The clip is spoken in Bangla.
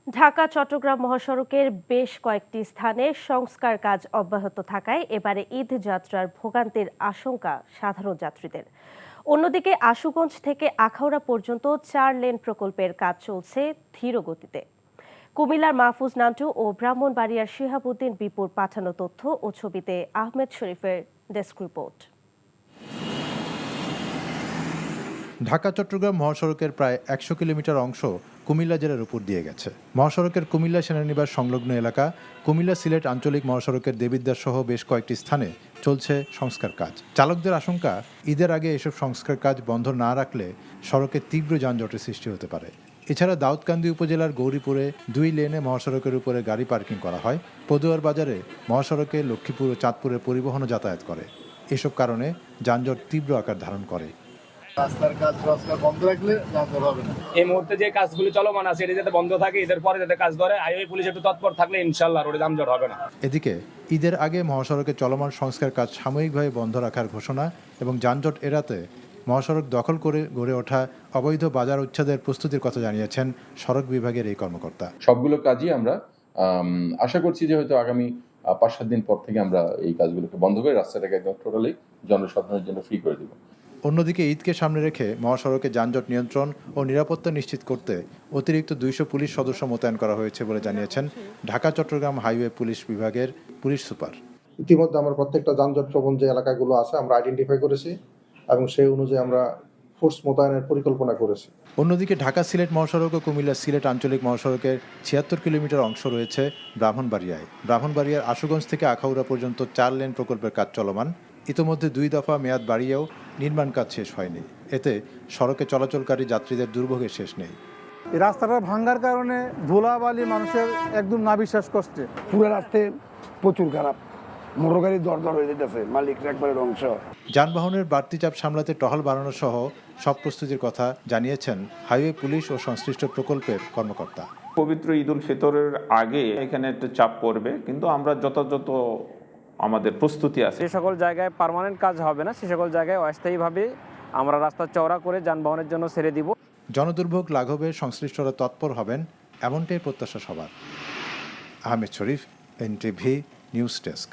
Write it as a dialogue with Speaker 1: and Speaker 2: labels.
Speaker 1: ঢাকা চট্টগ্রাম মহাসড়কের বেশ কয়েকটি স্থানে সংস্কার কাজ অব্যাহত থাকায় এবারে ঈদ যাত্রার ভোগান্তির আশঙ্কা সাধারণ যাত্রীদের। অন্যদিকে আশুগঞ্জ থেকে আখাউড়া পর্যন্ত 4 লেন প্রকল্পের কাজ চলছে ধীর গতিতে। কুমিল্লার মাহফুজ নান্টু ও ব্রাহ্মণবাড়িয়ার শিহাবুদ্দিন বিপুর পাঠানো তথ্য ও ছবিতে আহমেদ শরীফের ডেস্ক রিপোর্ট।
Speaker 2: ঢাকা চট্টগ্রাম মহাসড়কের প্রায় 100 কিলোমিটার অংশ কুমিল্লা জেলার উপর দিয়ে গেছে। মহাসড়কের কুমিল্লা সেনানিবাস সংলগ্ন এলাকা, কুমিল্লা সিলেট আঞ্চলিক মহাসড়কের দেবিদ্বার সহ বেশ কয়েকটি স্থানে চলছে সংস্কার কাজ। চালকদের আশঙ্কা, ঈদের আগে এসব সংস্কার কাজ বন্ধ না রাখলে সড়কে তীব্র যানজটের সৃষ্টি হতে পারে। এছাড়া দাউদকান্দি উপজেলার গৌরীপুরে 2 লেনে মহাসড়কের উপরে গাড়ি পার্কিং করা হয়। পদুয়ার বাজারে মহাসড়কে লক্ষ্মীপুর ও চাঁদপুরের পরিবহনও যাতায়াত করে। এসব কারণে যানজট তীব্র আকার ধারণ করে।
Speaker 3: রাস্তার কাজ বন্ধ রাখলে যানজট হবে না।
Speaker 4: এই মুহূর্তে যে কাজগুলো চলমান আছে এটা যাতে বন্ধ থাকে, ঈদের পরে যাতে কাজ ধরে, হাইওয়ে পুলিশ একটু তৎপর থাকলে ইনশাল্লাহ রোডে যানজট হবে না।
Speaker 2: এদিকে ঈদের আগে মহাসড়কে চলমান সংস্কার কাজ সাময়িকভাবে বন্ধ রাখার ঘোষণা এবং যানজট এড়াতে মহাসড়ক দখল করে গড়ে ওঠা অবৈধ বাজার উচ্ছেদের প্রস্তুতির কথা জানিয়েছেন সড়ক বিভাগের এই কর্মকর্তা।
Speaker 5: সবগুলো কাজই আমরা আশা করছি যে হয়তো আগামী 5-7 দিন পর থেকে আমরা এই কাজগুলোকে বন্ধ করে রাস্তাটাকে একদম টোটালি জনসাধারণের জন্য ফ্রি করে দিব।
Speaker 2: অন্যদিকে ঈদকে সামনে রেখে মহাসড়কে যানজট নিয়ন্ত্রণ ও নিরাপত্তা নিশ্চিত করতে অতিরিক্ত 200 পুলিশ সদস্য মোতায়েন করা হয়েছে বলে জানিয়েছেন ঢাকা চট্টগ্রাম হাইওয়ে পুলিশ বিভাগের পুলিশ সুপার।
Speaker 6: ইতিমধ্যে আমরা প্রত্যেকটা যানজট প্রবণ যে এলাকাগুলো আছে আমরা আইডেন্টিফাই করেছি এবং সেই অনুযায়ী আমরা ফোর্স মোতায়েনের পরিকল্পনা করেছি।
Speaker 2: অন্যদিকে ঢাকা সিলেট মহাসড়ক ও কুমিল্লা সিলেট আঞ্চলিক মহাসড়কের 76 কিলোমিটার অংশ রয়েছে ব্রাহ্মণবাড়িয়ায়। ব্রাহ্মণবাড়িয়ার আশুগঞ্জ থেকে আখাউড়া পর্যন্ত 4 লেন প্রকল্পের কাজ চলমান। ইতোমধ্যে 2 দফা মেয়াদ বাড়িয়েও নির্মাণ কাজ শেষ হয়নি। এতে সড়কে চলাচলকারী যাত্রীদের দুর্ভোগের শেষ নেই।
Speaker 7: এই রাস্তাটা ভাঙ্গার কারণে ধুলাবালি মানুষের একদম নাবিশ্বাস কষ্টে।
Speaker 8: পুরো রাস্তায় প্রচুর খারাপ, মোটর গাড়ি দরদর হয়ে যেতেছে, মালিকরা একবারে ধ্বংস।
Speaker 2: যানবাহনের বাড়তি চাপ সামলাতে টহল বাড়ানো সহ সব প্রস্তুতির কথা জানিয়েছেন হাইওয়ে পুলিশ ও সংশ্লিষ্ট প্রকল্পের কর্মকর্তা।
Speaker 9: পবিত্র ঈদ উল ফিতরের আগে এখানে একটা চাপ পড়বে, কিন্তু আমরা যথাযথ আমাদের প্রস্তুতি আছে।
Speaker 4: যে সকল জায়গায় পার্মানেন্ট কাজ হবে না, সে সকল জায়গায় অস্থায়ীভাবে আমরা রাস্তা চওড়া করে যানবাহনের জন্য ছেড়ে দিব।
Speaker 2: জনদুর্ভোগ লাঘবে সংশ্লিষ্টরা তৎপর হবেন, এমনটাই প্রত্যাশা সবার। আহমেদ শরীফ, NTV নিউজ ডেস্ক।